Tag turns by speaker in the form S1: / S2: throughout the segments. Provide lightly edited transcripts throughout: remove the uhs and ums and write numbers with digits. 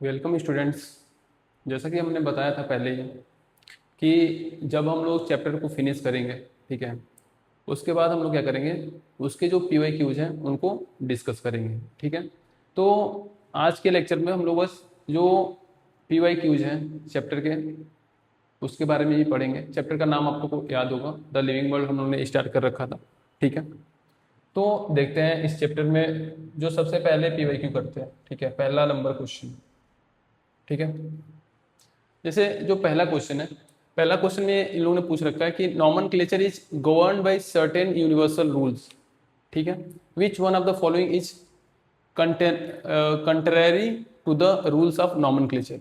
S1: Welcome students. जैसा कि हमने बताया था पहले ही कि जब हम लोग चैप्टर को फिनिश करेंगे, ठीक है, उसके बाद हम लोग क्या करेंगे, उसके जो PYQs हैं उनको डिस्कस करेंगे। ठीक है, तो आज के लेक्चर में हम लोग बस जो PYQs हैं चैप्टर के उसके बारे में ही पढ़ेंगे। चैप्टर का नाम आप लोग को याद होगा, द लिविंग वर्ल्ड हम लोग ने स्टार्ट कर रखा था। ठीक है, तो देखते हैं इस चैप्टर में जो सबसे पहले PYQ करते हैं। ठीक है, पहला नंबर क्वेश्चन। ठीक है, जैसे जो पहला क्वेश्चन है, पहला क्वेश्चन में इन लोगों ने पूछ रखा है कि nomenclature is governed by certain universal rules. ठीक है, which one of the following is contrary to the rules of nomenclature.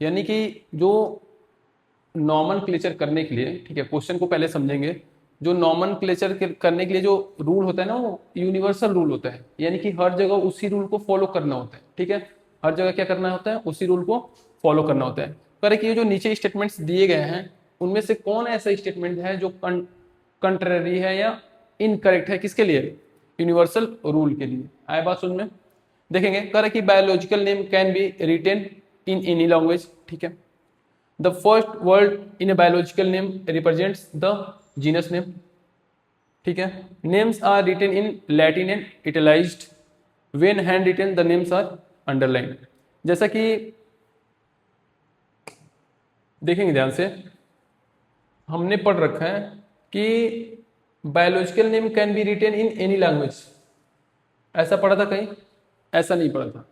S1: यानी कि जो नॉमनक्लेचर करने के लिए, ठीक है, क्वेश्चन को पहले समझेंगे। जो नॉमनक्लेचर करने के लिए जो रूल होता है ना, वो यूनिवर्सल रूल होता है, यानी कि हर जगह उसी रूल को फॉलो करना होता है। ठीक है, हर जगह क्या करना होता है, उसी रूल को फॉलो करना होता है। पर कि ये जो नीचे स्टेटमेंट्स दिए गए हैं उनमें से कौन ऐसा स्टेटमेंट है जो कंट्रेरी है या इनकरेक्ट है, किसके लिए, यूनिवर्सल रूल के लिए। आए बात सुन में, देखेंगे कर कि biological name can be written in any language. ठीक है, the first word in a biological name represents the genus name. ठीक है, names are written in Latin and italicized. When hand written the names are underlined. जैसा कि देखेंगे ध्यान से, हमने पढ़ रखा है कि biological name can be written in any language. ऐसा पढ़ा था कहीं? ऐसा नहीं पढ़ा था।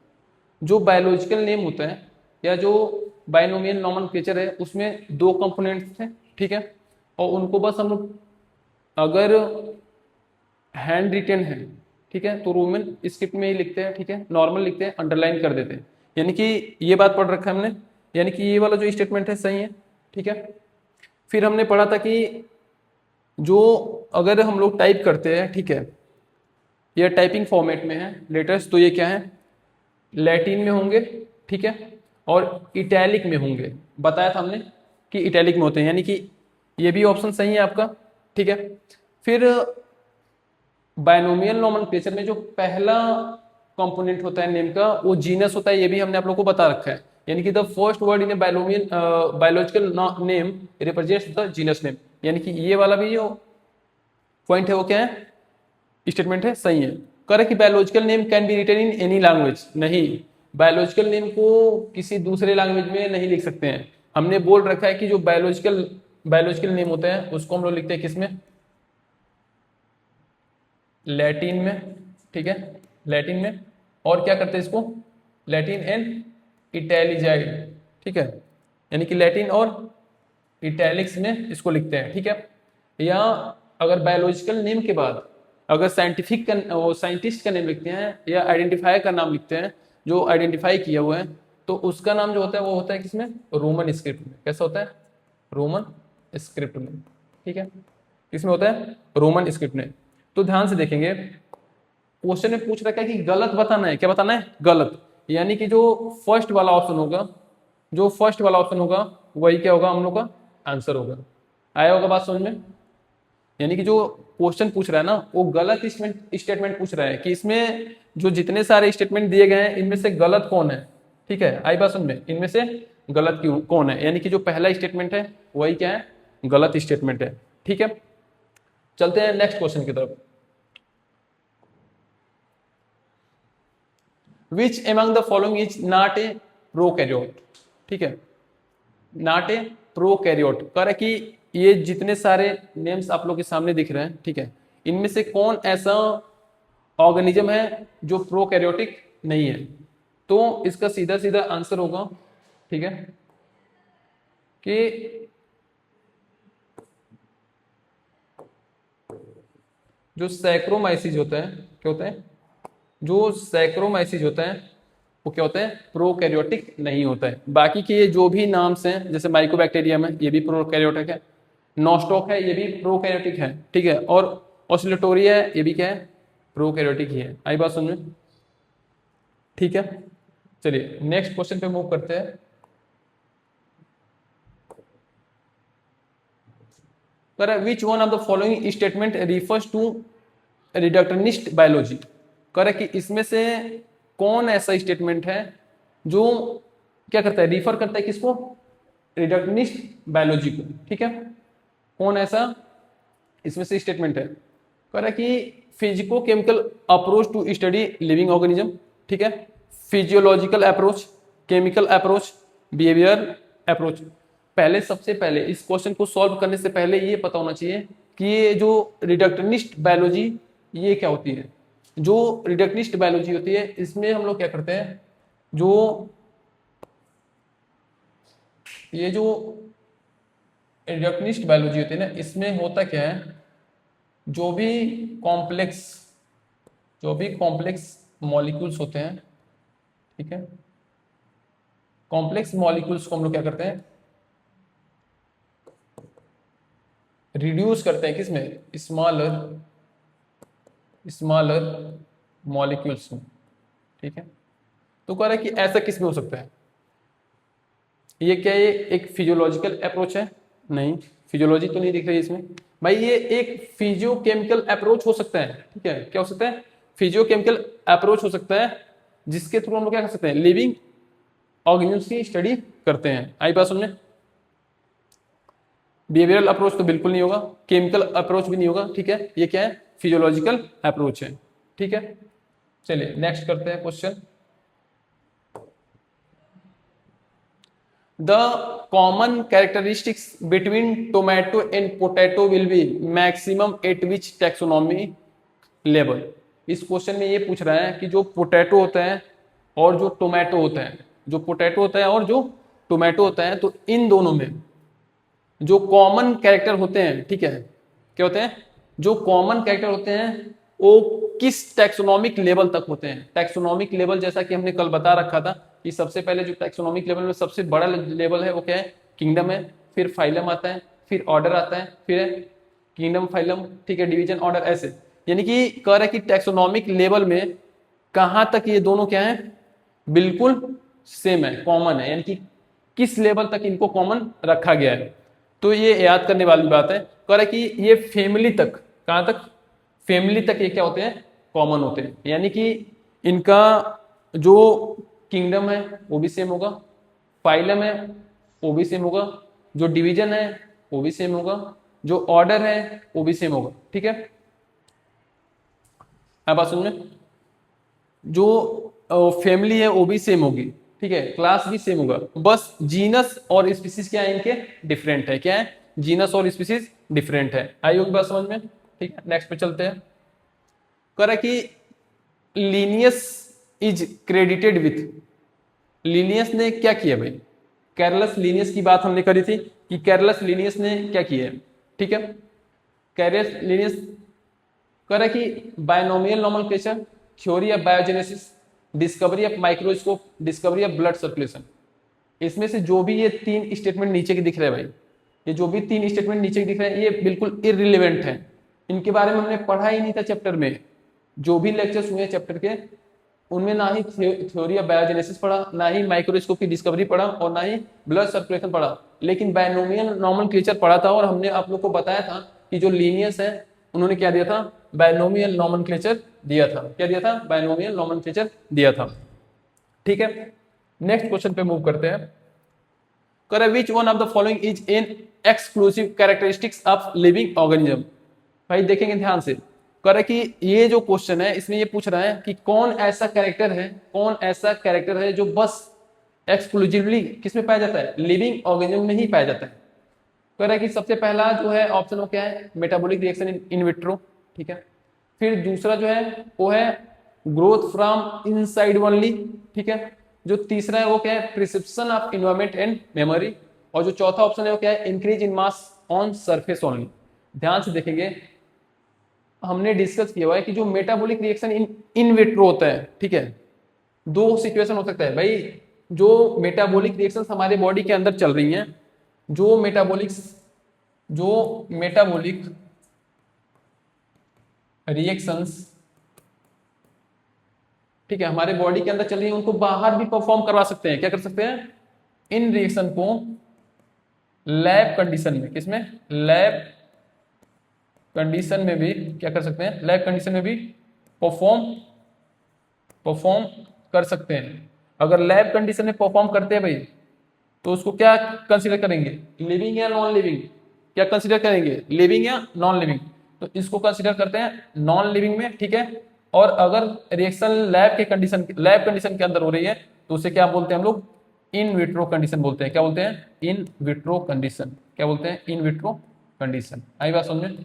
S1: जो बायोलॉजिकल नेम होता है या जो बाइनोमियल नॉमेनक्लेचर है उसमें दो कंपोनेंट्स थे। ठीक है, और उनको बस हम लोग अगर हैंड रिटेन है, ठीक है, तो रोमन स्क्रिप्ट में ही लिखते हैं। ठीक है, नॉर्मल लिखते हैं, अंडरलाइन कर देते हैं। यानी कि ये बात पढ़ रखा है हमने, यानी कि ये वाला जो स्टेटमेंट है सही है। ठीक है, फिर हमने पढ़ा था कि जो अगर हम लोग टाइप करते हैं, ठीक है, ये टाइपिंग फॉर्मेट में है लेटर्स, तो ये क्या है, लैटिन में होंगे। ठीक है, और इटैलिक में होंगे। बताया था हमने कि इटैलिक में होते हैं, यानी कि ये भी ऑप्शन सही है आपका। ठीक है, फिर बायनोमियल नोमेनक्लेचर में जो पहला कंपोनेंट होता है नेम का वो जीनस होता है, ये भी हमने आप लोग को बता रखा है। यानी कि the first word in a binomial biological name represents the genus name. यानी कि ये वाला भी जो पॉइंट है वो क्या है, स्टेटमेंट है, सही है। करे कि biological name can be written in any language. नहीं, बायोलॉजिकल नेम को किसी दूसरे लैंग्वेज में नहीं लिख सकते हैं। हमने बोल रखा है कि जो बायोलॉजिकल नेम होते हैं उसको हम लोग लिखते हैं किसमें, लैटिन में। ठीक है, लैटिन में, और क्या करते हैं इसको, लैटिन एंड इटैलिजाइड। ठीक है, यानी कि लैटिन और इटैलिक्स में इसको लिखते हैं। ठीक है, या अगर बायोलॉजिकल नेम के बाद अगर साइंटिफिक का वो साइंटिस्ट का नेम लिखते हैं या आइडेंटिफायर का नाम लिखते हैं जो आइडेंटिफाई किया हुआ है, तो उसका नाम जो होता है वो होता है किसमें, रोमन स्क्रिप्ट में। कैसा होता है, रोमन स्क्रिप्ट में। ठीक है, किसमें होता है, रोमन स्क्रिप्ट में। तो ध्यान से देखेंगे, क्वेश्चन में पूछ रखा है कि गलत बताना है। क्या बताना है, गलत। यानी कि जो फर्स्ट वाला ऑप्शन होगा, जो फर्स्ट वाला ऑप्शन होगा वही क्या होगा, हम लोग का आंसर होगा। आया होगा बात समझ में। यानी कि जो क्वेश्चन पूछ रहा है ना वो गलत स्टेटमेंट पूछ रहा है कि इसमें जो जितने सारे स्टेटमेंट दिए गए हैं इनमें से गलत कौन है। ठीक है, आई बात समझ में, इनमें से गलत क्यों कौन है, यानी कि जो पहला स्टेटमेंट है वही क्या है, गलत स्टेटमेंट है। ठीक है, चलते हैं नेक्स्ट क्वेश्चन की तरफ। Which among the following is not a prokaryote. ठीक है, नॉट ए प्रोकैरियोट कर कि ये जितने सारे नेम्स आप लोग के सामने दिख रहे हैं, ठीक है, इनमें से कौन ऐसा ऑर्गेनिज्म है जो प्रोकैरियोटिक नहीं है। तो इसका सीधा सीधा आंसर होगा, ठीक है, कि जो सैक्रोमाइसिस होता है, क्या होता है, जो सैक्रोमाइसिस होता है वो क्या होता है, प्रोकैरियोटिक नहीं होता है। बाकी के ये जो भी नाम्स हैं, जैसे माइकोबैक्टीरियम है ये भी प्रोकैरियोटिक है, नॉस्टॉक है ये भी प्रोकैरियोटिक है। ठीक है, और ऑसिलेटोरिया है ये भी क्या है, प्रोकैरियोटिक ही है। आई बात समझ में। ठीक है, चलिए नेक्स्ट क्वेश्चन पे मूव करते हैं। कर which one of the following statement refers to reductionist biology. कर कि इसमें से कौन ऐसा स्टेटमेंट है जो क्या करता है, रिफर करता है किसको, रिडक्शनिस्ट बायोलॉजी को। ठीक है, कौन ऐसा, इसमें से स्टेटमेंट है, कह रहा है कि physico chemical approach to study living organism. ठीक है, physiological approach, chemical approach, behaviour approach. पहले सबसे पहले इस क्वेश्चन को सॉल्व करने से पहले ये पता होना चाहिए कि ये जो रिडक्शनिस्ट बायोलॉजी ये क्या होती है। जो रिडक्शनिस्ट बायोलॉजी होती है इसमें हम लोग क्या करते हैं, जो ये जो रिडक्शनिस्ट बायोलॉजी होती है ना, इसमें होता क्या है, जो भी कॉम्प्लेक्स जो भी कॉम्प्लेक्स मॉलिक्यूल्स होते हैं, ठीक है, कॉम्प्लेक्स मॉलिक्यूल्स को हम लोग क्या करते हैं, रिड्यूस करते हैं किसमें, स्मॉलर स्मॉलर मॉलिक्यूल्स में। ठीक है, तो कह रहा है कि ऐसा किस में हो सकता है, ये क्या, ये एक फिजियोलॉजिकल अप्रोच है, नहीं फिजियोलॉजी तो नहीं दिख रही है इसमें भाई, ये एक फिजियोकेमिकल अप्रोच हो सकता है। ठीक है, क्या हो सकता है, फिजियोकेमिकल अप्रोच हो सकता है, जिसके थ्रू हम लोग क्या कर सकते हैं, लिविंग ऑर्गेनिज्म्स की स्टडी करते हैं। आई बात समझ में। बिहेवियरल अप्रोच तो बिल्कुल नहीं होगा, केमिकल अप्रोच भी नहीं होगा। ठीक है, ये क्या है, फिजियोलॉजिकल अप्रोच है। ठीक है, चलिए नेक्स्ट करते हैं question. The common characteristics between tomato and potato will be maximum at which taxonomy level। इस क्वेश्चन में ये पूछ रहा है कि जो पोटैटो होता है और जो टोमेटो होता है, जो पोटैटो होता है और जो टोमेटो होता है, तो इन दोनों में जो कॉमन कैरेक्टर होते हैं, ठीक है, क्या होते हैं, जो कॉमन कैरेक्टर होते हैं वो किस टैक्सोनॉमिक लेवल तक होते हैं। टैक्सोनॉमिक लेवल जैसा कि हमने कल बता रखा था कि सबसे पहले जो टैक्सोनॉमिक लेवल में सबसे बड़ा लेवल है वो क्या है, किंगडम है, फिर फाइलम आता है, फिर ऑर्डर आता है, फिर किंगडम फाइलम, ठीक है, डिवीजन ऑर्डर, ऐसे। यानी कि कह रहा है कि टैक्सोनॉमिक लेवल में कहां तक ये दोनों क्या है, बिल्कुल सेम है, कॉमन है, यानी कि किस लेवल तक इनको कॉमन रखा गया है। तो ये याद करने वाली बात है। कह रहा है कि ये फैमिली तक, कहां तक, फैमिली तक ये क्या होते हैं, कॉमन होते हैं। यानी कि इनका जो किंगडम है वो भी सेम होगा, फाइलम है वो भी सेम होगा, जो डिवीजन है वो भी सेम होगा, जो ऑर्डर है वो भी सेम होगा। ठीक है, आप बात सुनिए, जो फैमिली है वो भी सेम होगी, ठीक है, क्लास भी सेम होगा, बस जीनस और स्पीसीज क्या है इनके, डिफरेंट है। क्या है, जीनस और स्पीसीज डिफरेंट है। आई होगी बात समझ में। ठीक है, नेक्स्ट पे चलते हैं। कह रहा है कि Linnaeus is credited with, Linnaeus ने क्या किया भाई, कैरलस लीनियस की बात हमने करी थी कि कैरलस लीनियस ने क्या किया है। ठीक है, कैरलस लीनियस कह रहा है कि binomial nomenclature, theory of biogenesis, discovery of microscope, discovery of blood circulation. इसमें से जो भी ये तीन स्टेटमेंट नीचे के दिख रहे हैं भाई, ये जो भी तीन स्टेटमेंट नीचे के दिख रहे हैं ये बिल्कुल इररिलेवेंट है, इनके बारे में हमने पढ़ा ही नहीं था चैप्टर में। जो भी लेक्चर्स हुए चैप्टर के उनमें ना ही थ्योरी ऑफ बायोजेनेसिस पढ़ा, ना ही माइक्रोस्कोप की डिस्कवरी पढ़ा, और ना ही ब्लड सर्कुलेशन पढ़ा, लेकिन बायनोमियल नोमेनक्लेचर पढ़ा था। और हमने आप लोग को बताया था कि जो लीनियस है उन्होंने क्या दिया था, बायनोमियल नोमेनक्लेचर दिया था। क्या दिया था, बायनोमियल नोमेनक्लेचर दिया था। ठीक है, नेक्स्ट क्वेश्चन पे मूव करते हैं। करे विच one of the following is an exclusive characteristics of living organism. भाई देखेंगे ध्यान से, करे कि ये जो क्वेश्चन है इसमें ये पूछ रहा है कि कौन ऐसा कैरेक्टर है, कौन ऐसा कैरेक्टर है जो बस एक्सक्लूसिवली किसमें पाया जाता है, लिविंग ऑर्गेनिज्म में ही पाया जाता है। कह रहा है कि सबसे पहला जो है ऑप्शन वो क्या है, मेटाबॉलिक रिएक्शन इन विट्रो। ठीक है, फिर दूसरा जो है वो है ग्रोथ फ्रॉम इनसाइड ओनली। ठीक है, जो तीसरा है वो क्या है, प्रिसिप्शन ऑफ इन्वायरमेंट एंड मेमोरी। और जो चौथा ऑप्शन है वो क्या है, increase in mass on surface only. ध्यान से देखेंगे, हमने डिस्कस किया हुआ है कि जो मेटाबॉलिक रिएक्शन इन विट्रो होता है, ठीक है, दो सिचुएशन हो सकता है भाई। जो मेटाबॉलिक रिएक्शंस हमारे बॉडी के अंदर चल रही हैं, जो मेटाबॉलिक रिएक्शंस, ठीक है, हमारे बॉडी के अंदर चल रही है, उनको बाहर भी परफॉर्म करवा सकते हैं। क्या कर सकते हैं, इन रिएक्शन को लैब कंडीशन में, किसमें, लैब कंडीशन में भी क्या कर सकते हैं, लैब कंडीशन में भी परफॉर्म कर सकते हैं। अगर लैब कंडीशन में परफॉर्म करते हैं भाई, तो उसको क्या कंसीडर करेंगे, लिविंग या नॉन लिविंग? क्या कंसीडर करेंगे, लिविंग या नॉन लिविंग? तो इसको कंसीडर करते हैं नॉन लिविंग में, ठीक है। और अगर रिएक्शन लैब कंडीशन के अंदर हो रही है, तो उसे क्या बोलते हैं हम लोग, इन विट्रो कंडीशन बोलते हैं। क्या बोलते हैं, इन विट्रो कंडीशन। क्या बोलते हैं, इन विट्रो कंडीशन। आई बात समझ में?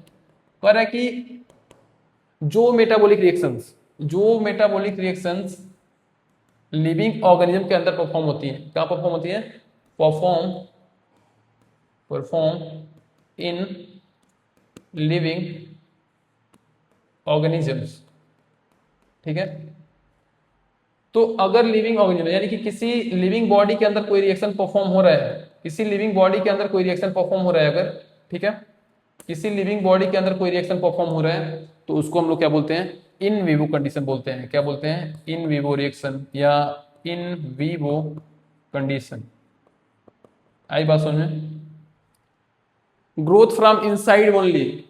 S1: कह रहा है कि जो मेटाबॉलिक रिएक्शंस लिविंग ऑर्गेनिज्म के अंदर परफॉर्म होती है, कहां परफॉर्म होती है, परफॉर्म इन लिविंग ऑर्गेनिजम्स, ठीक है। तो अगर लिविंग ऑर्गेनिज्म यानी कि किसी लिविंग बॉडी के अंदर कोई रिएक्शन परफॉर्म हो रहा है, किसी लिविंग बॉडी के अंदर कोई रिएक्शन परफॉर्म हो रहा है अगर, ठीक है, किसी लिविंग बॉडी के अंदर कोई रिएक्शन परफॉर्म हो रहा है, तो उसको हम लोग क्या बोलते हैं, इन विवो कंडीशन बोलते हैं। क्या बोलते हैं, इन विवो रिएक्शन या इन विवो कंडीशन। आई बात समझ में? ग्रोथ फ्रॉम इनसाइड ओनली,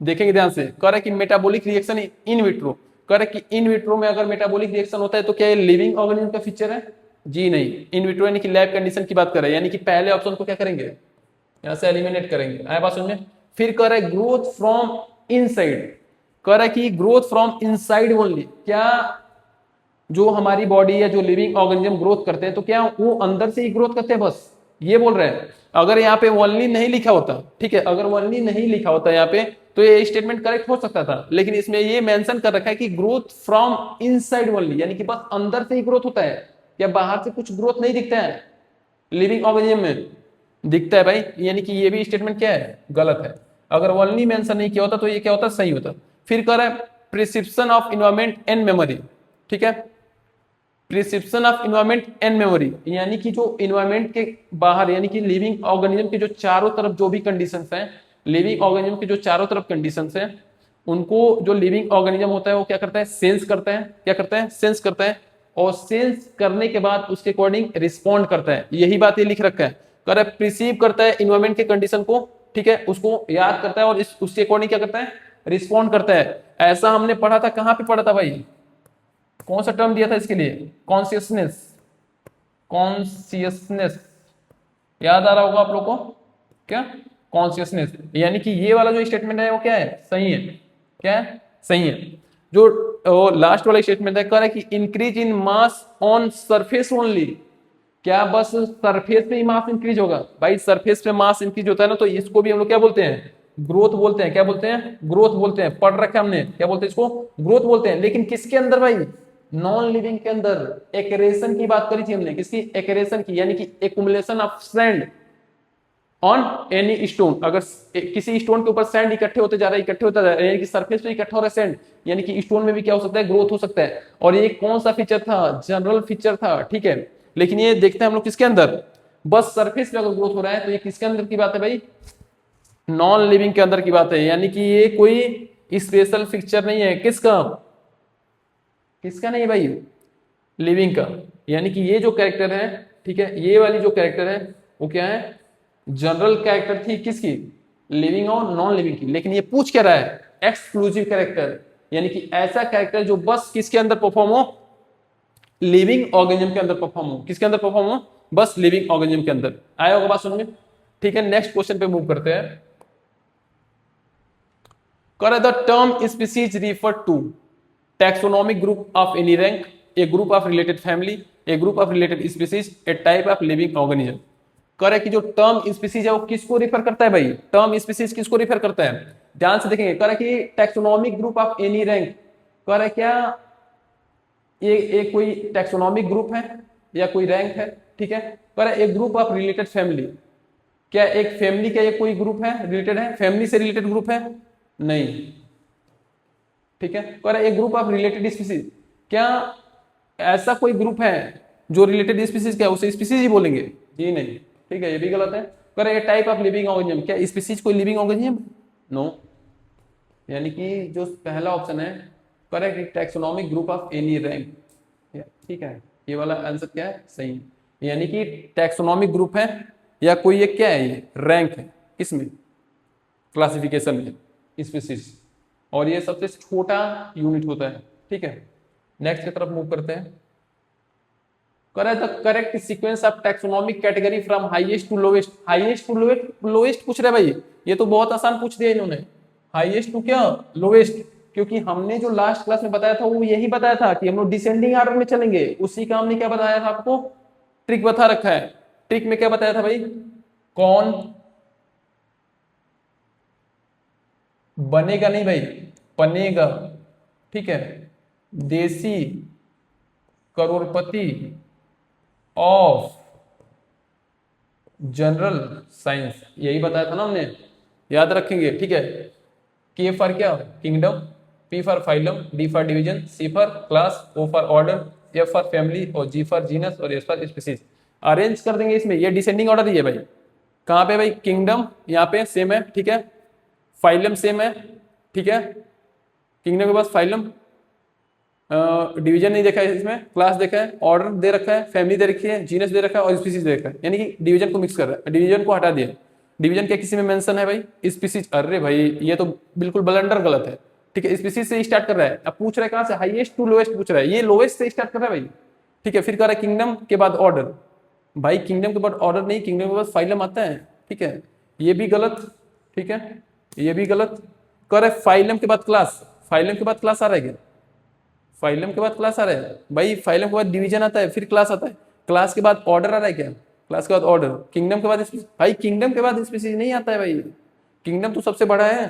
S1: देखेंगे ध्यान से। कह रहा है कि मेटाबॉलिक रिएक्शन इन विट्रो, कह रहा है कि इन विट्रो में अगर मेटाबॉलिक रिएक्शन होता है तो क्या ये लिविंग ऑर्गेनिज्म का फीचर है? जी नहीं, इन विट्रो यानी कि लैब कंडीशन की बात कर रहे हैं, यानी कि पहले ऑप्शन को क्या करेंगे, यहां से एलिमिनेट करेंगे। आया बात समझ में? फिर कह रहा है ग्रोथ फ्रॉम इनसाइड, कह रहा है कि ग्रोथ फ्रॉम इनसाइड ओनली, क्या जो हमारी बॉडी या जो लिविंग ऑर्गेनिज्म ग्रोथ करते हैं तो क्या वो अंदर से ही ग्रोथ करते हैं, बस ये बोल रहे हैं। अगर यहाँ पे ओनली नहीं लिखा होता, ठीक है, अगर ओनली नहीं लिखा होता यहाँ पे, तो ये स्टेटमेंट करेक्ट हो सकता था, लेकिन इसमें ये मेंशन कर रखा है कि ग्रोथ फ्रॉम इनसाइड ओनली, यानी कि बस अंदर से ही ग्रोथ होता है, या बाहर से कुछ ग्रोथ नहीं दिखता है लिविंग ऑर्गेनिज्म में, दिखता है भाई, यानी कि ये भी स्टेटमेंट क्या है, गलत है। अगर ओनली मेंशन नहीं किया होता तो ये क्या होता, सही होता। फिर कह रहा है prescription of environment and memory, ठीक है, prescription of environment and memory, यानी कि जो इन्वायरमेंट के बाहर, यानी कि लिविंग ऑर्गेनिज्म के जो चारों तरफ जो भी कंडीशंस हैं, लिविंग ऑर्गेनिज्म के जो चारों तरफ कंडीशंस हैं, उनको जो लिविंग ऑर्गेनिज्म होता है वो क्या करता है, सेंस करता है। क्या करता है, सेंस करता है, और सेंस करने के बाद उसके अकॉर्डिंग रिस्पॉन्ड करता है। यही बात ये लिख रखा है, कह रहा है प्रिसीव करता है इन्वायरमेंट के कंडीशन को, ठीक है, उसको याद करता है और उसके अकॉर्डिंग क्या करता है, रिस्पॉन्ड करता है। ऐसा हमने पढ़ा था, कहां पे पढ़ा था भाई, कौन सा टर्म दिया था इसके लिए, कॉन्शियसनेस, कॉन्शियसनेस, याद आ रहा होगा आप लोग को, क्या, कॉन्शियसनेस। यानी कि ये वाला जो स्टेटमेंट है वो क्या है, सही है। क्या है, सही है। जो लास्ट वाला स्टेटमेंट है, कह रहा है कि increase in mass on surface only, क्या बस सरफेस पे ही मास इंक्रीज होगा? भाई सरफेस पे मास इंक्रीज होता है ना, तो इसको भी हम लोग क्या बोलते हैं, ग्रोथ बोलते हैं। क्या बोलते हैं, ग्रोथ बोलते हैं, पढ़ रखा हमने, क्या बोलते हैं इसको, ग्रोथ बोलते हैं। लेकिन किसके अंदर भाई, नॉन लिविंग के अंदर। एक्रेशन की बात करी थी हमने, किसकी, एक्रेशन की, यानी कि accumulation of sand on any stone. अगर किसी स्टोन के ऊपर सैंड इकट्ठे होते जा रहा है, इकट्ठे होता जा रहा है, यानी कि सरफेस पे इकट्ठा हो रहा है सैंड, यानी कि स्टोन में भी क्या हो सकता है, ग्रोथ हो सकता है। और ये कौन सा फीचर था, जनरल फीचर था, ठीक है। लेकिन ये देखते हैं हम लोग किसके अंदर, बस सरफेस पे अगर ग्रोथ हो रहा है तो ये किसके अंदर की बात है भाई, नॉन लिविंग के अंदर की बात है। यानी कि ये कोई स्पेशल फीचर नहीं है, किसका, किसका नहीं भाई, लिविंग का। यानी कि ये जो कैरेक्टर है, ठीक है, ये वाली जो कैरेक्टर है वो क्या है, जनरल कैरेक्टर थी किसकी, लिविंग और नॉन लिविंग की। लेकिन ये पूछ क्या रहा है, एक्सक्लूसिव कैरेक्टर, यानी कि ऐसा कैरेक्टर जो बस किसके अंदर परफॉर्म हो, लिविंग ऑर्गेनिज्म के अंदर परफॉर्म हो। किसके अंदर परफॉर्म हो, बस लिविंग ऑर्गेनिज्म के अंदर। आया होगा बात समझ में? ठीक है, नेक्स्ट क्वेश्चन पे मूव करते हैं। The term species refer to taxonomic group of any rank, a group of related family, a group of related species, a type of living organism। कह रहा है कि जो टर्म स्पीसीज है वो किसको रिफर करता है भाई, टर्म स्पीसीज किसको रिफर करता है, ध्यान से देखेंगे। कह रहा है कि taxonomic group of any rank, कह रहा है क्या ये कोई टैक्सोनॉमिक ग्रुप है या कोई रैंक है, ठीक है। कह रहा है एक ग्रुप ऑफ रिलेटेड फैमिली, क्या एक फैमिली का ये कोई ग्रुप है, रिलेटेड है, फैमिली से रिलेटेड ग्रुप है, नहीं, ठीक है। कह रहा है एक ग्रुप ऑफ रिलेटेड स्पीसीज, क्या ऐसा कोई ग्रुप है जो रिलेटेड स्पीसीज, क्या उसे स्पीसीज ही बोलेंगे, जी नहीं, ठीक है, ये भी गलत है। कह रहा है टाइप ऑफ लिविंग ऑर्गेनिज्म, क्या स्पीसीज कोई लिविंग ऑर्गेनिज्म, नो, यानी कि जो पहला ऑप्शन है, correct, taxonomic group of any rank, ठीक है, ये वाला आंसर क्या है, सही, यानी कि टैक्सोनॉमिक ग्रुप है या कोई ये क्या है, ये रैंक है, किसमें, क्लासिफिकेशन में स्पीसीज, और ये सबसे छोटा यूनिट होता है, ठीक है। नेक्स्ट की तरफ मूव करते हैं। करे the correct sequence of taxonomic category from highest to lowest. Highest to lowest पूछ रहे भाई, ये तो बहुत आसान पूछ दिया इन्होंने। हाईएस्ट टू क्या, लोवेस्ट, क्योंकि हमने जो लास्ट क्लास में बताया था वो यही बताया था कि हम लोग डिसेंडिंग ऑर्डर में चलेंगे। उसी का हमने क्या बताया था आपको, ट्रिक बता रखा है। ट्रिक में क्या बताया था भाई, कौन बनेगा नहीं भाई, बनेगा, ठीक है, देसी करोड़पति ऑफ जनरल साइंस, यही बताया था ना हमने, याद रखेंगे, ठीक है। के फॉर क्या, kingdom, P for phylum, D for division, C for class, O for order, F for family और जी फॉर जीनस और एस फॉर स्पीसीज। अरेंज कर देंगे इसमें, ये डिसेंडिंग ऑर्डर ही है भाई। कहाँ पे भाई, किंगडम यहाँ पे सेम है, ठीक है, फाइलम सेम है, ठीक है, किंगडम के पास फाइलम, डिवीजन नहीं देखा है इसमें, क्लास देखा है, ऑर्डर दे रखा है, फैमिली दे रखी है, जीनस दे रखा है और स्पीसीज दे रखा है, यानी कि डिवीजन को मिक्स कर रहा है, डिवीजन को हटा दिया। डिवीजन क्या किसी में मेंशन है भाई, स्पीसीज, अरे भाई ये तो बिल्कुल ब्लंडर गलत है, ठीक है, स्पीसीज से स्टार्ट कर रहा है। अब पूछ रहा है कहां से, हाईएस्ट टू लोएस्ट पूछ रहा है, ये लोएस्ट से स्टार्ट कर रहा है भाई, ठीक है। फिर कह रहा है किंगडम के बाद ऑर्डर, भाई किंगडम के बाद ऑर्डर नहीं, किंगडम के बाद फाइलम आता है, ठीक है, ये भी गलत, ठीक है, ये भी गलत। कह रहा है फाइलम के बाद क्लास, फाइलम के बाद क्लास आ रहा है क्या, फाइलम के बाद क्लास आ रहा है भाई, फाइलम के बाद डिवीजन आता है फिर क्लास आता है, क्लास के बाद ऑर्डर आ रहा है क्या, क्लास के बाद ऑर्डर, किंगडम के बाद भाई किंगडम के बाद स्पीसीज नहीं आता है भाई, किंगडम तो सबसे बड़ा है।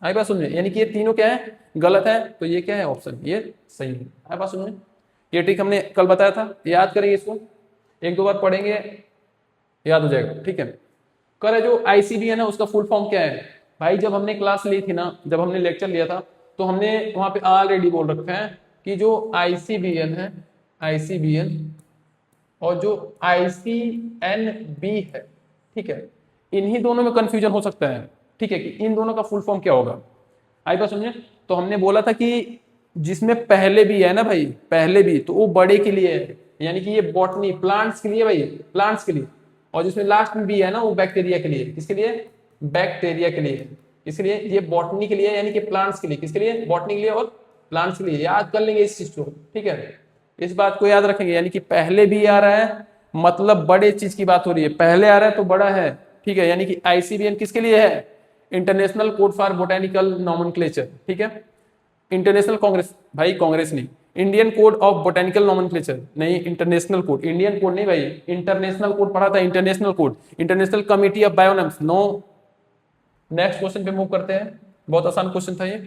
S1: आई बात सुन, यानी कि ये तीनों क्या है, गलत है, तो ये क्या है, ऑप्शन ये सही है। आई बात सुन, ये ट्रिक हमने कल बताया था, याद करेंगे इसको, एक दो बार पढ़ेंगे याद हो जाएगा, ठीक है। करे जो आईसीबी है ना, उसका फुल फॉर्म क्या है भाई, जब हमने क्लास ली थी ना, जब हमने लेक्चर लिया था, तो हमने वहां पे ऑलरेडी बोल रखा है कि जो आईसीबीएन है, आईसीबीएन और जो आईसीएनबी है, ठीक है, इन्हीं दोनों में कंफ्यूजन हो सकता है, ठीक है, कि इन दोनों का फुल फॉर्म क्या होगा। आई बात समझे, तो हमने बोला था कि जिसमें पहले भी है ना भाई, पहले भी, तो वो बड़े के लिए है, यानी कि ये बॉटनी प्लांट्स के लिए भाई, प्लांट्स के लिए, और जिसमें लास्ट में भी है ना वो बैक्टीरिया के लिए, किसके लिए, बैक्टीरिया के लिए, इसलिए ये बॉटनी के लिए, यानी कि प्लांट्स के लिए, किसके लिए, बॉटनी के लिए और प्लांट्स के लिए, याद कर लेंगे इस चीज को, ठीक है, इस बात को याद रखेंगे, यानी कि पहले भी आ रहा है मतलब बड़े चीज की बात हो रही है, पहले आ रहा है तो बड़ा है, ठीक है, यानी कि आईसीबीएन किसके लिए है, international code for botanical nomenclature, ठीक है, इंटरनेशनल कांग्रेस, भाई कांग्रेस नहीं, Indian code of botanical nomenclature नहीं, इंटरनेशनल कोड, इंडियन कोड नहीं भाई, इंटरनेशनल कोड पढ़ा था, international code, international committee of bionames, no. Next question पे मूव करते हैं, बहुत आसान क्वेश्चन था ये।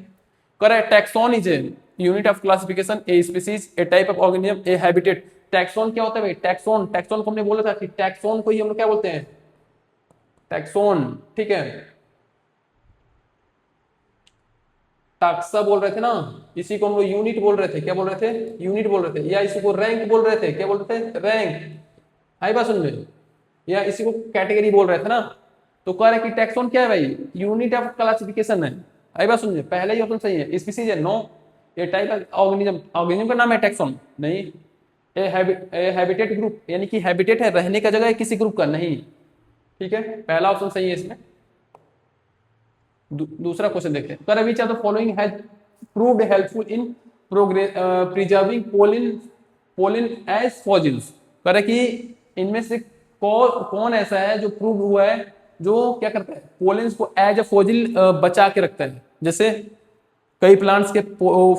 S1: Correct, taxon is a unit of classification, a species, a type of organism, a habitat. Taxon क्या होता है भाई, टैक्सोन, टैक्सोन को हमने बोला था कि टैक्सोन को ही हम लोग क्या बोलते हैं, टैक्सोन, ठीक है, टाक्सा बोल रहे थे ना, इसी को हम लोग यूनिट बोल रहे थे, क्या बोल रहे थे, यूनिट बोल रहे थे, या इसी को रैंक बोल रहे थे, क्या बोल रहे थे, रैंक। आई बात सुन में, या इसी को कैटेगरी बोल रहे थे ना, तो कह रहे कि टैक्सोन क्या है भाई, यूनिट ऑफ क्लासिफिकेशन है। आई बात सुनिए, पहले ही ऑप्शन सही है, स्पीसीज है, नो, ये टाइप ऑर्गेनिज्म, ऑर्गेनिज्म का नाम है टैक्सोन, नहीं, ए हैबिटेट ग्रुप, यानी कि हैबिटेट है, रहने का जगह है किसी ग्रुप का, नहीं, ठीक है, पहला ऑप्शन सही है इसमें। दूसरा क्वेश्चन देखते हैं, कर which of the following has proved helpful in preserving pollen, pollen as fossils. कर कि इनमें से कौन ऐसा है जो प्रूव हुआ है, जो क्या करता है, पोलिन्स को एज ए फॉजिल बचा के रखता है। जैसे कई प्लांट्स के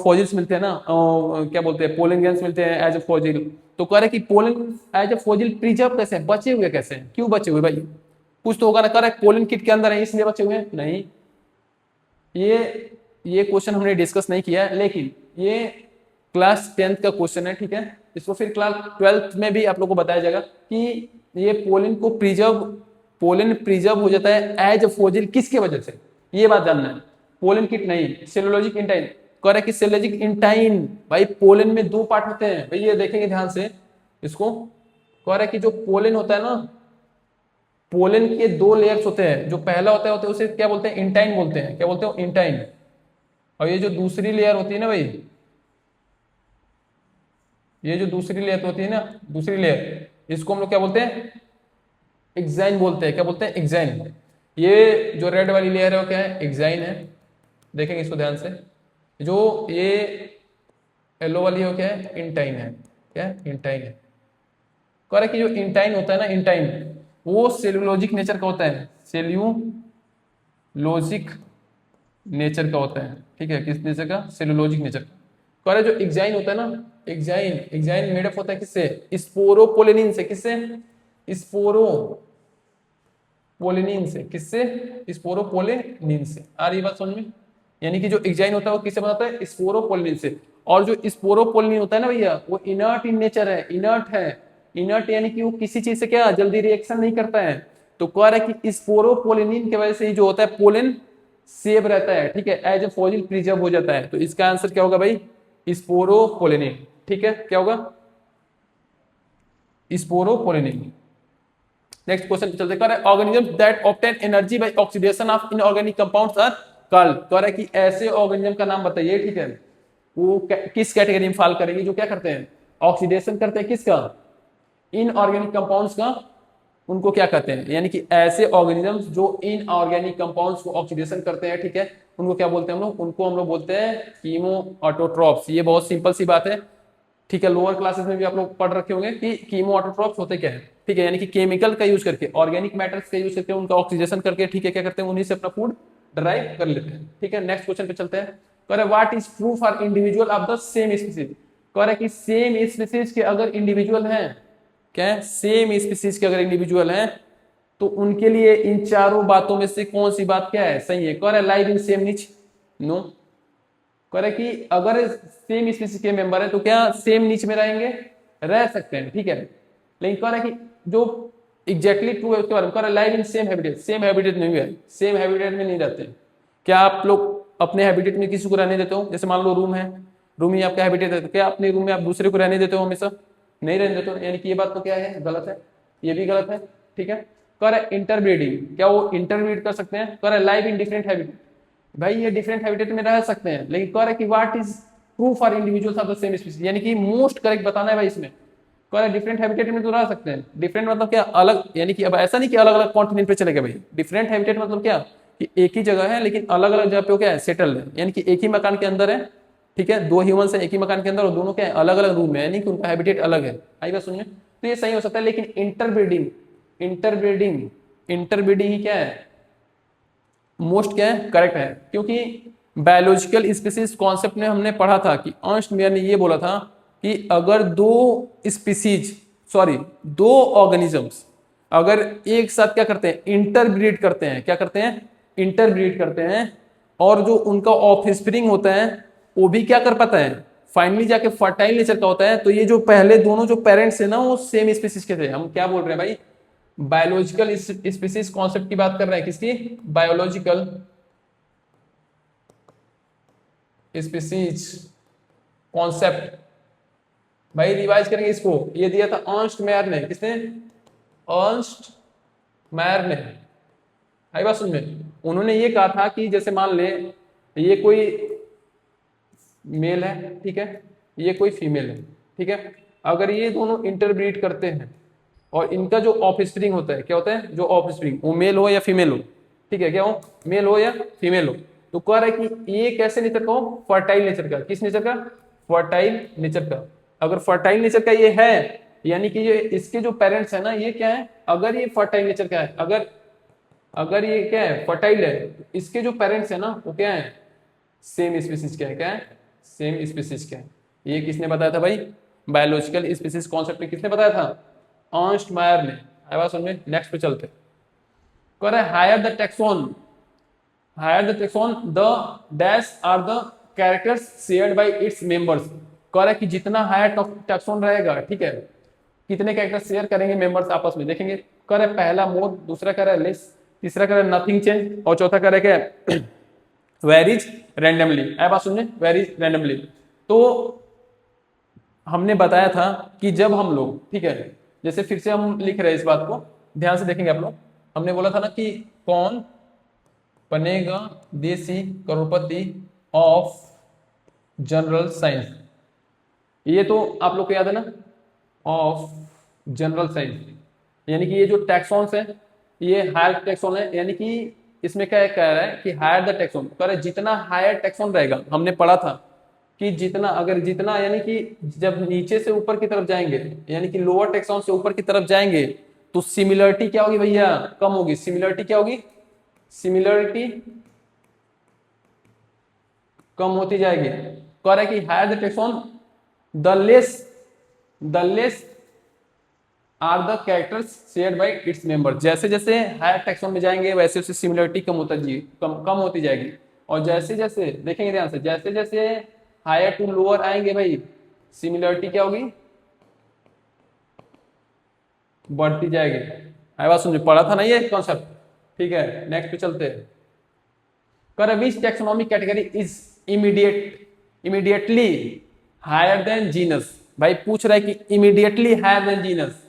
S1: फॉजिल्स मिलते हैं ना, क्या बोलते हैं, पोलिन ग्रेन्स मिलते हैं एज ए फॉजिल, तो कह रहे कि pollen as a fossil preserve कैसे है, बचे हुए कैसे हैं, क्यों बचे हुए भाई, कुछ तो होगा ना, कह रहे पोलिन किट के अंदर है इसलिए बचे हुए हैं, नहीं, ये क्वेश्चन हमने डिस्कस नहीं किया है, लेकिन ये क्लास 10th का क्वेश्चन है, ठीक है, इसको फिर क्लास 12th में भी आप लोगों को बताया जाएगा कि ये पोलिन को प्रिजर्व, पोलिन प्रिजर्व हो जाता है एज ए फॉजिल किसके वजह से, ये बात जानना है, पोलिन किट नहीं, सेलुलोजिक इंटाइन। कह रहा है कि सेलुलोजिक इंटाइन, भाई पोलिन में दो पार्ट होते हैं भाई, ये देखेंगे ध्यान से इसको। कह रहा है कि जो पोलिन होता है ना, पोलन के दो लेयर्स होते हैं, जो पहला होता है उसे क्या बोलते हैं, इंटाइन बोलते हैं, क्या बोलते हो, इंटाइन। और ये जो दूसरी लेयर होती है ना भाई, ये जो दूसरी लेयर होती है ना, दूसरी लेयर, इसको हम लोग क्या बोलते हैं, एक्साइन बोलते हैं, क्या बोलते हैं, एक्साइन। ये जो रेड वाली लेयर है वो क्या है, एक्साइन है, देखेंगे इसको ध्यान से। जो ये येलो वाली है वो क्या है, इंटाइन है, क्या है, इंटाइन है, कह रहा है कि जो इंटाइन होता है ना, इंटाइन, वो सेलुलोजिक नेचर का होता है, सेल्यूलोजिक नेचर का होता है, ठीक है, किस नेचर का, सेलुलोजिक नेचर का। कह रहा है जो एक्साइन होता है ना, एक्साइन, एक्साइन मेड अप होता है किससे, स्पोरोपोलिनिन से, किससे, स्पोरोपोलिनिन से, किससे, स्पोरोपोलिनिन से। आ रही बात समझ में? यानी कि जो एक्साइन होता है वो किससे बनता है, स्पोरोपोलिनिन से। और जो स्पोरोपोलिनिन होता है ना भैया, वो इनर्ट इन नेचर है, इनर्ट है, इनर्ट यानी कि वो किसी चीज से क्या जल्दी रिएक्शन नहीं करता है। तो कह रहा है कि स्पोरोपोलिनिन की वजह से ही जो होता है पोलन सेव रहता है, ठीक है, एज ए फॉसिल प्रिजर्व हो जाता है। तो इसका आंसर क्या होगा भाई, स्पोरोपोलिनिन, ठीक है, क्या होगा, स्पोरोपोलिनिन। नेक्स्ट क्वेश्चन पे चलते हैं। Organisms that obtain energy by oxidation of inorganic compounds are called. कह रहा है कि ऐसे ऑर्गेनिज्म का नाम बताइए, ठीक है, वो किस कैटेगरी में फॉल करेंगे, जो क्या करते हैं, ऑक्सीडेशन करते हैं, किसका, इनऑर्गेनिक कंपाउंड्स का, उनको क्या कहते हैं, यानी कि ऐसे ऑर्गेनिजम्स जो इनऑर्गेनिक कंपाउंड्स को ऑक्सीडेशन करते हैं, ठीक है, उनको क्या बोलते हैं हम लोग, उनको हम लोग बोलते हैं कीमो ऑटोट्रॉप्स। ये बहुत सिंपल सी बात है, ठीक है, लोअर क्लासेस में भी आप लोग पढ़ रखे होंगे कि कीमो ऑटोट्रॉप्स होते क्या है, ठीक है, यानी कि केमिकल का यूज करके, ऑर्गेनिक मैटर्स का यूज करके उनका ऑक्सीडेशन करके, ठीक है, क्या करते हैं, उन्हीं से अपना फूड ड्राइव कर लेते हैं, ठीक है। नेक्स्ट क्वेश्चन पे चलते हैं। कह रहे what is true for individual of the same species. कह रहे कि सेम स्पीसीज के अगर इंडिविजुअल हैं, क्या है, सेम स्पीसीज के अगर इंडिविजुअल हैं, तो उनके लिए इन चारों बातों में से कौन सी बात क्या है, सही है। कह रहे लाइव इन सेम निच, नो। कह रहे कि अगर सेम स्पीसीज के मेंबर है तो क्या सेम नीच में रहेंगे, रह सकते हैं, ठीक है। लेकिन कह रहा है कि जो एग्जैक्टली ट्रू है उसके बारे में कह रहा है live in same habitat, same habitat नहीं है, सेम हैबिटेट में नहीं रहते। क्या आप लोग अपने हैबिटेट में किसी को रहने देते हो, जैसे मान लो रूम है, रूम ही आपका हैबिटेट है, तो क्या अपने रूम में आप दूसरे को रहने देते हो, हमेशा नहीं रहने देते हो, यानी कि ये बात तो क्या है, गलत है, ये भी गलत है, ठीक है। कह रहा है इंटरब्रीडिंग, क्या वो इंटरब्रीड कर सकते हैं, कह रहा है लाइव इन डिफरेंट हैबिटेट, भाई ये डिफरेंट हैबिटेट में रह सकते हैं, लेकिन कह रहा है कि what is true for individuals of the same species, यानी कि मोस्ट करेक्ट बताना है भाई इसमें। कह रहा है डिफरेंट हैबिटेट में तो रह सकते हैं, डिफरेंट मतलब क्या, अलग, यानी कि अब ऐसा नहीं कि अलग अलग कॉन्टिनेंट पे चले गए भाई, डिफरेंट हैबिटेट मतलब क्या कि एक ही जगह है लेकिन अलग अलग जगह पे क्या है, सेटल है, यानी कि एक ही मकान के अंदर है, ठीक है, दो ह्यूमंस है एक ही मकान के अंदर और दोनों क्या है, अलग अलग रूम में, यानी कि उनका हैबिटेट अलग है। आई बात सुनिए, तो ये सही हो सकता है, लेकिन इंटरब्रीडिंग, इंटरब्रीडिंग, इंटरब्रीडिंग ही क्या है, मोस्ट क्या है, करेक्ट है। क्योंकि बायोलॉजिकल स्पीसीज कॉन्सेप्ट में हमने पढ़ा था कि अर्नस्ट मेयर ने ये बोला था कि अगर दो स्पीसीज, सॉरी दो ऑर्गेनिजम्स अगर एक साथ क्या करते हैं, इंटरब्रीड करते हैं, क्या करते हैं, इंटरब्रीड करते हैं, और जो उनका ऑफस्प्रिंग होता है वो भी क्या कर पाता है, फाइनली जाके फर्टाइल नेचर का होता है, तो ये जो पहले दोनों जो पेरेंट्स है ना वो सेम स्पीसीज के थे। हम क्या बोल रहे हैं भाई, बायोलॉजिकल स्पीसीज कॉन्सेप्ट की बात कर रहे हैं, किसकी, बायोलॉजिकल स्पीसीज कॉन्सेप्ट। भाई रिवाइज करेंगे इसको, ये दिया था अर्नस्ट मेयर ने, किसने, अर्नस्ट मेयर ने। आई बात समझ में, उन्होंने ये कहा था कि जैसे मान ले ये कोई मेल है, ठीक है, ये कोई फीमेल है, ठीक है, अगर ये दोनों इंटरब्रीड करते हैं और इनका जो ऑफस्प्रिंग होता है, क्या होता है, जो ऑफस्प्रिंग, वो मेल हो या फीमेल हो, ठीक है, क्या हो, मेल हो या फीमेल हो, तो कह रहा है कि ये कैसे नेचर का हो, फर्टाइल नेचर का, किस नेचर का, फर्टाइल नेचर का। अगर फर्टाइल नेचर का ये है, यानी कि ये इसके जो पेरेंट्स है ना ये क्या है, अगर ये फर्टाइल नेचर का है, अगर अगर ये क्या है, फर्टाइल है, तो इसके जो पेरेंट्स है ना वो क्या है, सेम स्पीसीज क्या है, क्या है, सेम स्पीसीज क्या है। ये किसने बताया था भाई, बायोलॉजिकल स्पीसीज कॉन्सेप्ट में किसने बताया था, अर्नस्ट मायर ने। आया बात समझ में। नेक्स्ट पे चलते, कह रहा है higher the taxon, higher the taxon the dash are the characters shared by its members. कह रहा है कि जितना हायर टेक्सोन रहेगा, ठीक है, कितने कैरेक्टर्स शेयर करेंगे मेंबर्स आपस में, देखेंगे। कह रहा है पहला मोर, दूसरा कह रहा है लेस, तीसरा कह रहा है नथिंग चेंज, और चौथा कह रहा है क्या, वेरीज रैंडमली। आया बात सुनने, वेरीज रैंडमली। तो हमने बताया था कि जब हम लोग, ठीक है, जैसे फिर से हम लिख रहे हैं इस बात को, ध्यान से देखेंगे आप लोग। हमने बोला था ना कि कौन Banega Desi Crorepati of general science, ये तो आप लोग को याद है ना, ऑफ जनरल साइंस, यानी कि ये जो टैक्सॉन्स है ये हायर टैक्सॉन है, यानी कि इसमें क्या कह रहा है कि हायर द टैक्सॉन, कह रहा है जितना हायर टैक्सॉन रहेगा, हमने पढ़ा था कि जितना अगर जितना यानी कि जब नीचे से ऊपर की तरफ जाएंगे, यानी कि लोअर टेक्सॉन से ऊपर की तरफ जाएंगे, तो सिमिलरिटी क्या होगी भैया, कम होगी। सिमिलरिटी क्या होगी, सिमिलरिटी कम होती जाएगी। कह रहा है कि higher the taxon the less are the characters shared by its member. जैसे जैसे हायर टेक्सॉन में जाएंगे वैसे वैसे सिमिलरिटी कम होती जाएगी। और जैसे जैसे देखेंगे ध्यान से, जैसे जैसे हायर टू लोअर आएंगे भाई, सिमिलरिटी क्या होगी, बढ़ती जाएगी। आई बात समझे, पढ़ा था ना ये कॉन्सेप्ट। ठीक है, नेक्स्ट पे चलते हैं। कर which taxonomic category is immediately higher than genus. भाई पूछ रहा है कि इमीडिएटली हायर देन जीनस।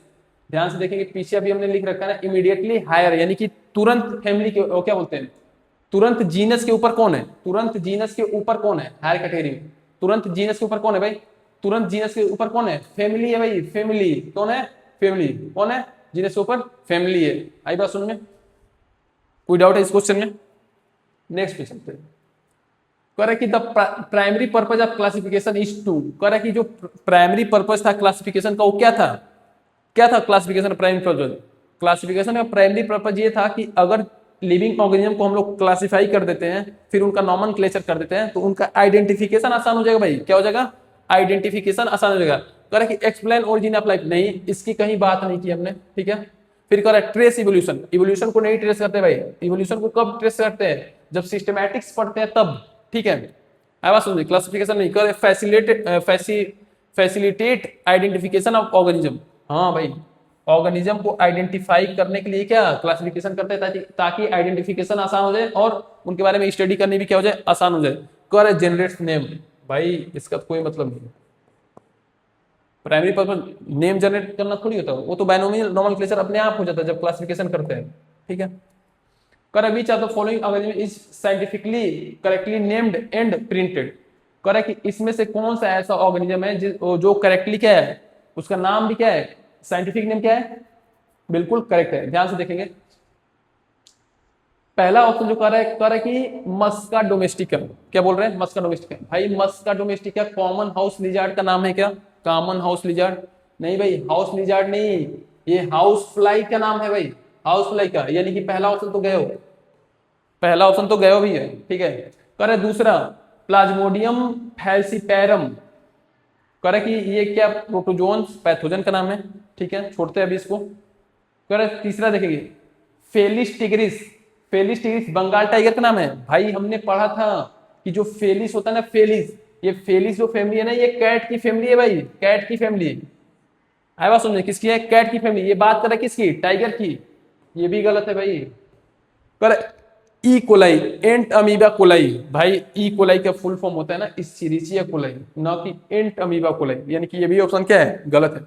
S1: ध्यान से देखेंगे, पीछे अभी हमने लिख रखा है ना इमीडिएटली हायर, यानी कि तुरंत फैमिली के, वो क्या बोलते हैं, तुरंत जीनस के ऊपर कौन है, तुरंत जीनस के ऊपर कौन है हायर कैटेगरी में, तुरंत जीनस के ऊपर कौन है भाई, तुरंत जीनस के ऊपर कौन है, फैमिली है भाई, फैमिली कौन है, फैमिली कौन है, जीनस के ऊपर फैमिली है। आई बात सुन में, कोई डाउट है इस क्वेश्चन में? नेक्स्ट पे चलते हैं। कह रहा कि the primary purpose of classification is to, कह रहा कि जो प्राइमरी पर्पज था क्लासिफिकेशन का वो क्या था, क्या था क्लासिफिकेशन प्राइमरी पर्पज, क्लासिफिकेशन का प्राइमरी पर्पज ये था कि अगर लिविंग ऑर्गेनिज्म को हम लोग क्लासिफाई कर देते हैं, फिर उनका नॉमेनक्लेचर कर देते हैं, तो उनका आइडेंटिफिकेशन आसान हो जाएगा भाई। क्या हो जाएगा, आइडेंटिफिकेशन आसान हो जाएगा। कह रहा कि एक्सप्लेन ओरिजिन ऑफ लाइफ, नहीं इसकी कहीं बात नहीं की हमने। ठीक है, फिर कह रहा है ट्रेस इवोल्यूशन, इवोल्यूशन को नहीं ट्रेस करते भाई, इवोल्यूशन को कब ट्रेस करते हैं, जब सिस्टमैटिक्स पढ़ते हैं तब। ठीक है, आवाज समझिए, क्लासिफिकेशन नहीं कर, फैसिलिटेट आइडेंटिफिकेशन ऑफ ऑर्गेनिज्म। हाँ भाई, ऑर्गेनिज्म को आइडेंटिफाई करने के लिए क्या क्लासिफिकेशन करते हैं, ताकि आइडेंटिफिकेशन आसान हो जाए और उनके बारे में स्टडी करनी भी क्या हो जाए, आसान हो जाए। कर जनरेट्स नेम, भाई इसका तो कोई मतलब नहीं। प्राइमरी पर्पज नेम जनरेट करना थोड़ी होता है, वो तो बायनोमियल नोमेनक्लेचर अपने आप हो जाता है जब क्लासिफिकेशन करते हैं। ठीक है, कर which of the following organism is scientifically correctly named and printed. कर कि इसमें से कौन सा ऐसा ऑर्गेनिज्म है जो करेक्टली क्या है, उसका नाम भी क्या है, साइंटिफिक नेम क्या है, बिल्कुल करेक्ट है। ध्यान से देखेंगे, पहला ऑप्शन जो कह रहा है कि मस्का डोमेस्टिका, क्या बोल रहे हैं, मस्का डोमेस्टिका। भाई मस्का डोमेस्टिका कॉमन हाउस लिजार्ड का नाम है क्या, कॉमन हाउस लिजार्ड नहीं भाई, हाउस लिजार्ड नहीं, ये हाउस फ्लाई का नाम है भाई, हाउस फ्लाई का, यानी कि पहला ऑप्शन तो गए हो, पहला ऑप्शन तो गए भी है। ठीक है, कह रहे दूसरा प्लाज्मोडियम फैल्सीपैरम, कह रहे कि ये क्या प्रोटोजोन्स पैथोजन का नाम है। ठीक है, छोड़ते हैं अभी इसको। कह रहे तीसरा देखेंगे Felis tigris, Felis tigris Bengal tiger का नाम है। भाई हमने पढ़ा था कि जो फेलिस होता है ना, फेलिस, ये फेलिस जो फैमिली है ना, ये कैट की फैमिली है भाई, कैट की फैमिली। आया बात समझे, किसकी है, कैट की फैमिली। ये बात कर रहा है किसकी, टाइगर की, ये भी गलत है भाई। कर ई कोलाई, एंट अमीबा कोलाई, भाई ई कोलाई का फुल फॉर्म होता है ना इस्चेरिचिया कोलाई, ना कि एंट अमीबा कोलाई, यानी कि ये भी ऑप्शन क्या है, गलत है।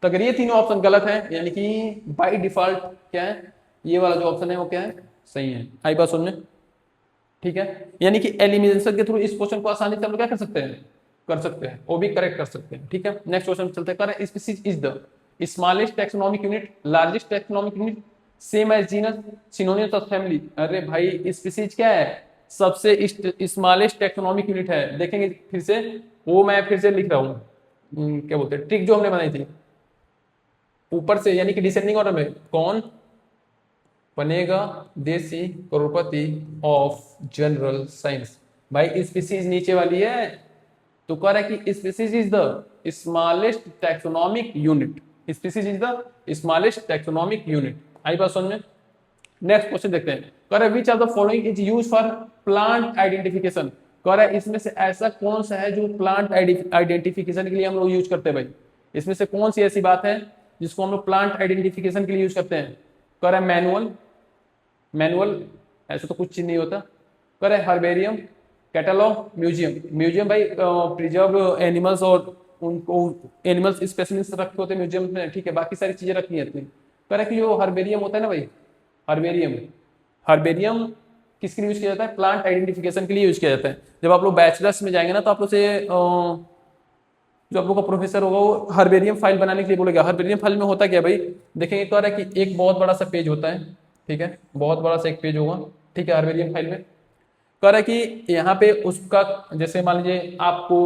S1: तो अगर ये तीनों ऑप्शन गलत है, यानी कि बाय डिफॉल्ट क्या है, ये वाला जो ऑप्शन है वो क्या है, सही है। आई बात सुनने, ठीक है, यानी कि एलिमिनेशन के थ्रू इस क्वेश्चन को आसानी से हम लोग क्या कर सकते हैं, कर सकते हैं, वो भी करेक्ट कर सकते हैं। ठीक है, नेक्स्ट क्वेश्चन चलते हैं। करें species is the smallest taxonomic unit, largest taxonomic unit, same as genus, synonyms of family. अरे भाई स्पीसीज क्या है, सबसे स्मॉलेस्ट टैक्सोनॉमिक यूनिट है। देखेंगे फिर से, वो मैं फिर से लिख रहा हूँ, क्या बोलते हैं, ट्रिक जो हमने बनाई थी ऊपर से, यानी कि डिसेंडिंग ऑर्डर में, Kaun Banega Desi Crorepati of general science. भाई स्पीसीज नीचे वाली है, तो कह रहा है कि species is the smallest taxonomic unit, species is the smallest taxonomic unit. आई बात समझ में। नेक्स्ट क्वेश्चन देखते हैं। कह रहा है विच of the following is used for plant identification. कह रहा है इसमें से ऐसा कौन सा है जो प्लांट आइडेंटिफिकेशन के लिए हम लोग यूज करते हैं भाई, इसमें से कौन सी ऐसी बात है जिसको हम लोग प्लांट आइडेंटिफिकेशन के लिए यूज करते हैं। कह रहा है मैनुअल, मैनुअल ऐसा तो कुछ नहीं होता। कह रहा है हर्बेरियम, कैटलॉग, म्यूजियम। म्यूजियम भाई प्रिजर्व एनिमल्स और उनको एनिमल्स स्पेसिमेंस रखे होते हैं म्यूजियम में। ठीक है, बाकी सारी चीजें रखी रहती हैं। कह रहा है कि जो हर्बेरियम होता है ना भाई, हर्बेरियम, हर्बेरियम किसके लिए यूज किया जाता है, प्लांट आइडेंटिफिकेशन के लिए यूज किया जाता है। जब आप लोग बैचलर्स में जाएंगे ना, तो आप लोग से जो आप लोग का प्रोफेसर होगा वो हर्बेरियम फाइल बनाने के लिए बोलेगा। हर्बेरियम फाइल में होता क्या भाई, देखेंगे कह रहा है कि एक बहुत बड़ा सा पेज होता है। ठीक है, बहुत बड़ा सा एक पेज होगा। ठीक है, हर्बेरियम फाइल में कह रहा है कि यहाँ पे उसका, जैसे मान लीजिए आपको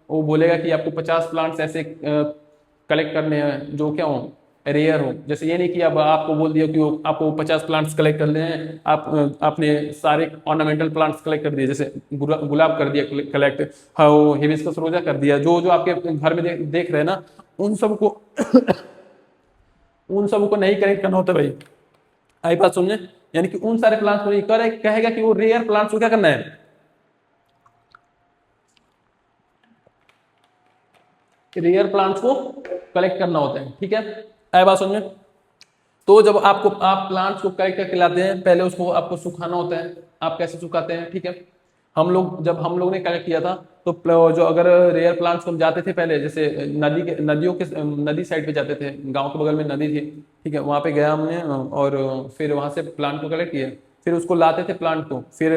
S1: वो बोलेगा कि आपको 50 प्लांट्स ऐसे कलेक्ट करने हैं जो क्या हो, रेयर हो। जैसे ये नहीं कि अब आपको बोल दिया कि वो आपको 50 प्लांट्स कलेक्ट करने हैं, आपने सारे ऑर्नामेंटल प्लांट्स कलेक्ट कर दिए, जैसे गुलाब कर दिया कलेक्ट, हाँ वो हिबिस्कस रोजा कर दिया, जो जो आपके घर में देख रहे हैं ना, उन सबको उन सबको नहीं कलेक्ट करना होता भाई। आई बात समझे? यानी कि उन सारे प्लांट्स को नहीं कहेगा कि वो रेयर प्लांट्स को क्या करना है, रेयर प्लांट्स को कलेक्ट करना होता है। ठीक है, आई बात समझ में? तो जब आप प्लांट्स को कलेक्ट करके लाते हैं, पहले उसको आपको सुखाना होता है। आप कैसे सुखाते हैं? ठीक है, जब हम लोग ने कलेक्ट किया था, तो जो अगर रेयर प्लांट्स को हम जाते थे पहले, जैसे नदी साइड पे जाते थे, गांव के बगल में नदी थी, ठीक है, वहां पे गया हमने और फिर वहां से प्लांट को कलेक्ट किया, फिर उसको लाते थे प्लांट को, फिर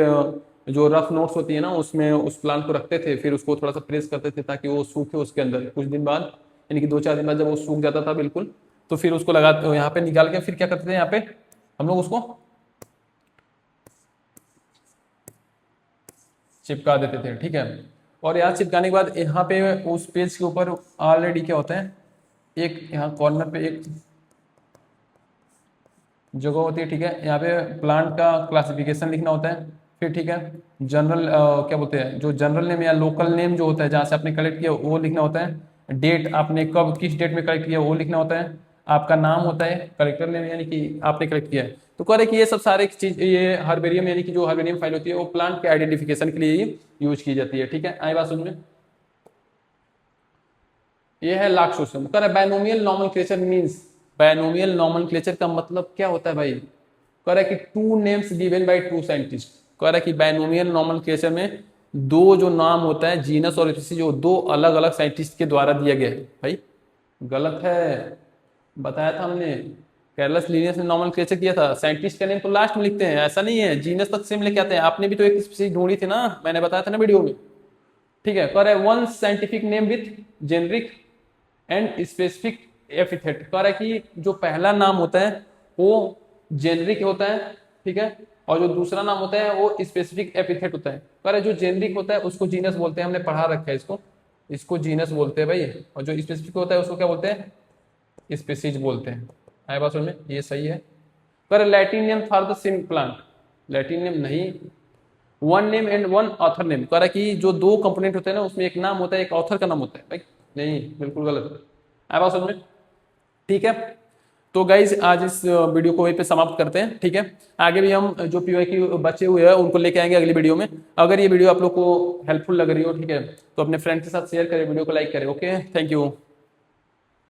S1: जो रफ नोट्स होती है ना, उसमें उस प्लांट को रखते थे, फिर उसको थोड़ा सा प्रेस करते थे ताकि वो सूखे उसके अंदर कुछ दिन बाद, यानी कि 2-4 दिन बाद जब वो सूख जाता था बिल्कुल, तो फिर उसको लगा यहाँ पे निकाल के फिर क्या करते थे, यहाँ पे हम लोग उसको चिपका देते थे। ठीक है, और यहाँ चिपकाने के बाद यहाँ पे उस पेज के ऊपर ऑलरेडी क्या होता है, एक यहाँ कॉर्नर पे एक जगह होती है। ठीक है, यहाँ पे प्लांट का क्लासिफिकेशन लिखना होता है। फिर ठीक है, जनरल क्या बोलते हैं, जो जनरल नेम या लोकल नेम जो होता है जहाँ से आपने कलेक्ट किया वो लिखना होता है। डेट, आपने कब किस डेट में कलेक्ट किया वो लिखना होता है। आपका नाम होता है, कलेक्टर नेम, यानी कि आपने कलेक्ट किया है। तो कह रहे कि ये सब सारे चीज, ये हर्बेरियम यानी कि जो हर्बेरियम फाइल होती है वो प्लांट के आइडेंटिफिकेशन के लिए ही यूज की जाती है। ठीक है, आई बात समझ में? ये है लाख सिस्टम। कह रहा है binomial nomenclature means, binomial nomenclature का मतलब क्या होता है भाई? कह रहा है कि two names given by two scientist. कह रहा है कि बायनोमियल नॉमेनक्लेचर में दो जो नाम होता है, जीनस और स्पीसीज, जो दो अलग अलग साइंटिस्ट के द्वारा दिया गया है। भाई गलत है, बताया था हमने, कैरलस लीनियस ने नॉमेनक्लेचर किया था, साइंटिस्ट का नेम तो लास्ट में लिखते हैं, ऐसा नहीं है, जीनस तक सेम लेके आते हैं। आपने भी तो एक स्पीसीज ढूंढी थी ना, मैंने बताया था ना वीडियो में। ठीक है, कह रहा है one scientific name with generic and specific epithet. कह रहा है कि जो पहला नाम होता है वो जेनरिक होता है, ठीक है, और जो दूसरा नाम होता है वो स्पेसिफिक एपिथेट होता है। कह रहा है जो जेनरिक होता है उसको जीनस बोलते हैं, हमने पढ़ा रखा है इसको, इसको जीनस बोलते हैं भाई, और जो स्पेसिफिक होता है उसको क्या बोलते हैं, स्पीसीज बोलते हैं। आए बात समझ में? ये सही है। कह रहा Latin name for the same plant, Latin name नहीं, one name and one author name. कह रहा है कि जो दो कंपोनेंट होते हैं ना, उसमें एक नाम होता है, एक ऑथर का नाम होता है। भाई नहीं, बिल्कुल गलत। आए बात समझ में? ठीक है, तो गाइज आज इस वीडियो को वहीं पे समाप्त करते हैं। ठीक है, आगे भी हम जो PYQ बचे हुए हैं उनको लेके आएंगे अगली वीडियो में। अगर ये वीडियो आप लोग को हेल्पफुल लग रही हो, ठीक है, तो अपने फ्रेंड के साथ शेयर करें, वीडियो को लाइक करें। Okay, thank you.